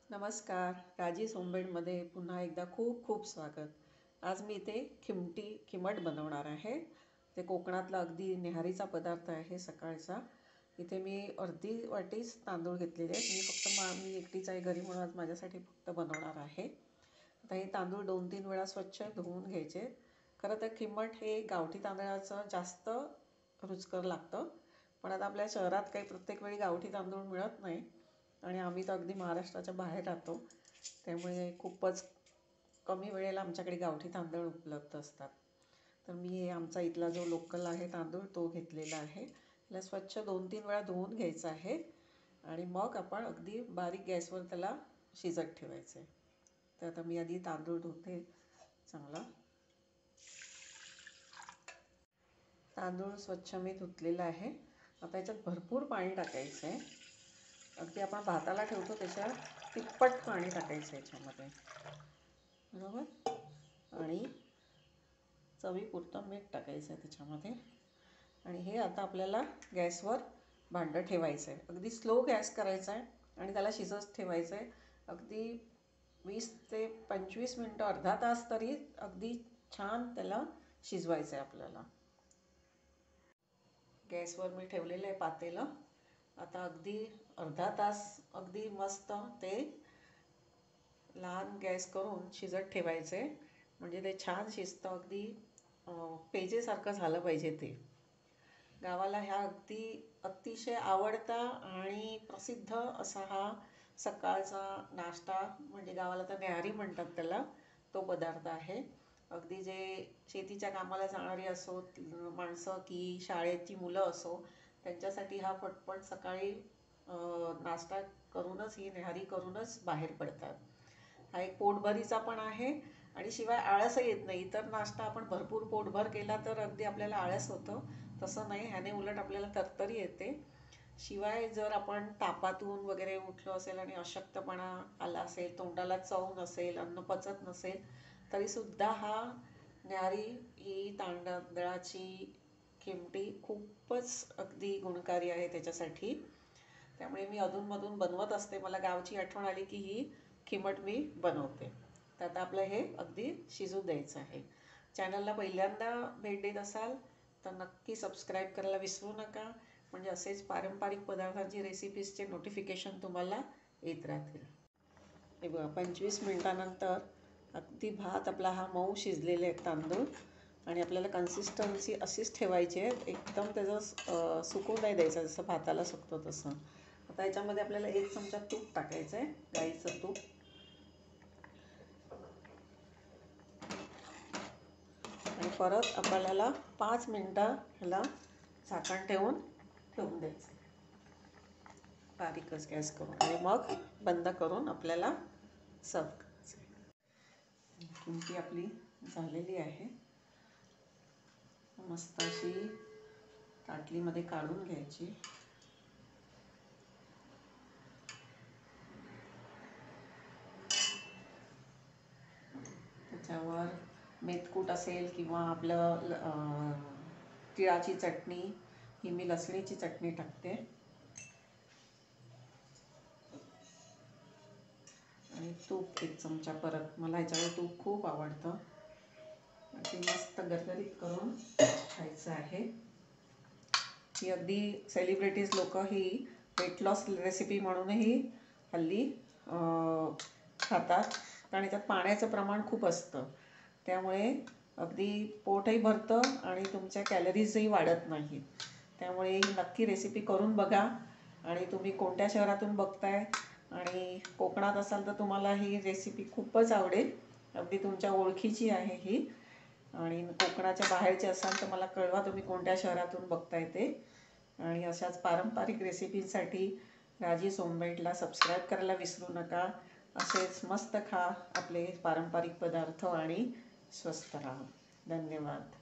नमस्कार. राजी सोमबेडमध्ये पुन्हा एकदा खूप खूप स्वागत. आज मी इथे खिमट बनवणार आहे. ते कोकणातला अगदी न्याहारीचा पदार्थ आहे सकाळचा. इथे मी अर्धी वाटीच तांदूळ घेतलेले आहेत. मी एकटीच आहे घरी म्हणून आज माझ्यासाठी फक्त बनवणार आहे. आता हे तांदूळ 2-3 वेळा स्वच्छ धुवून घ्यायचे. खरं तर खिमट हे गावठी तांदळाचं जास्त रुचकर लागतं. पण आता आपल्या शहरात काही प्रत्येक वेळी गावठी तांदूळ मिळत नाही आणि आम्ही तर अगदी महाराष्ट्राच्या बाहेर राहतो, त्यामुळे खूपच कमी वेळेला आमच्याकडे गावठी तांदूळ उपलब्ध असतात. तर मी हे आमचा इथला जो लोकल आहे तांदूळ तो घेतलेला आहे. त्याला स्वच्छ 2-3 वेळा धुवून घ्यायचं आहे आणि मग आपण अगदी बारीक गॅसवर त्याला शिजत ठेवायचं आहे. तर आता मी आधी तांदूळ धुते चांगला. तांदूळ स्वच्छ मी धुतलेला आहे. आता याच्यात भरपूर पाणी टाकायचं आहे. अगदी आपण भाताला ठेवतो त्याच्या तिप्पट पाणी टाकायचं याच्यामध्ये, बरोबर. आणि चवीपुरतं मीठ टाकायचं आहे त्याच्यामध्ये. आणि हे आता आपल्याला गॅसवर भांडं ठेवायचं आहे. अगदी स्लो गॅस करायचा आहे आणि त्याला शिजत ठेवायचं आहे. अगदी 20 ते 25 मिनटं, अर्धा तास तरी अगदी छान त्याला शिजवायचं आहे आपल्याला. गॅसवर मी ठेवलेलं आहे पातेलं. आता अगदी अर्धा तास अगदी मस्त ते लहान गॅस करून शिजत ठेवायचे, म्हणजे ते छान शिजतं. अगदी पेजेसारखं झालं पाहिजे ते. गावाला ह्या अतिशय आवडता आणि प्रसिद्ध असा हा सकाळचा नाश्ता, म्हणजे गावाला तर न्याहारी म्हणतात त्याला, तो पदार्थ आहे. अगदी जे शेतीच्या कामाला जाणारी असो माणसं की शाळेची मुलं असो, त्यांच्यासाठी हा पटपट सकाळी नाश्ता करूनच, ही न्याहारी करूनच बाहेर पडतात. हा एक पोटभरीचा पण आहे आणि शिवाय आळसही येत नाही. इतर नाश्ता आपण भरपूर पोटभर केला तर अगदी आपल्याला आळस होतं, तसं नाही. ह्याने उलट आपल्याला तरतरी येते. शिवाय जर आपण तापातून वगैरे उठलो असेल आणि अशक्तपणा आला असेल, तोंडाला चव नसेल, अन्न पचत नसेल, तरीसुद्धा हा न्याहारी ही तांदळाची खिमटी खूपच अगदी गुणकारी आहे त्याच्यासाठी. त्यामुळे मी अधूनमधून बनवत असते. मला गावची आठवण आली की ही खिमट मी बनवते. तर आता आपलं हे अगदी शिजू द्यायचं आहे. चॅनलला पहिल्यांदा भेट देत असाल तर नक्की सबस्क्राईब करायला विसरू नका, म्हणजे असेच पारंपरिक पदार्थांची रेसिपीजचे नोटिफिकेशन तुम्हाला येत राहतील. हे बघा, 25 मिनटानंतर अगदी भात आपला हा मऊ शिजलेले आहेत तांदूळ. आणि आपल्याला कन्सिस्टन्सी अशीच ठेवायची आहे, एकदम त्याचं सुकू नाही द्यायचं, जसं भाताला सुकतो तसं. आता याच्यामध्ये आपल्याला 1 चमचा तूप टाकायचं आहे, गाईचं तूप. आणि परत आपल्याला 5 मिनटं ह्याला झाकण ठेवून द्यायचं, बारीकच गॅस करून. आणि मग बंद करून आपल्याला सर्व करायचं. खिमटी आपली झालेली आहे. मस्त अशी ताटलीमध्ये काढून घ्यायची. त्याच्यावर मेथकूट असेल किंवा आपलं तिळाची चटणी, ही मी लसणीची चटणी टाकते. आणि तूप 1 चमचा, परत मला ह्याच्यावर तूप खूप आवडतं. ते मस्त गरगरीत करून खायचं आहे. ही अगदी सेलिब्रिटीज लोक ही वेट लॉस रेसिपी म्हणूनही हल्ली खातात, आणि त्यात पाण्याचं प्रमाण खूप असतं. त्यामुळे अगदी पोटही भरतं आणि तुमच्या कॅलरीजही वाढत नाहीत. त्यामुळे ही नक्की रेसिपी करून बघा. आणि तुम्ही कोणत्या शहरातून बघताय आणि कोकणात असाल तर तुम्हाला ही रेसिपी खूपच आवडेल. अगदी तुमच्या ओळखीची आहे ही. आणि कोकणाच्या बाहेरचे असाल तर मला कळवा तुम्ही कोणत्या शहरातून बघताय ते. आणि अशाच पारंपरिक रेसिपीसाठी राजी सोमबेडला सबस्क्राईब करायला विसरू नका. असेच मस्त खा आपले पारंपरिक पदार्थ आणि स्वस्थ राहा. धन्यवाद.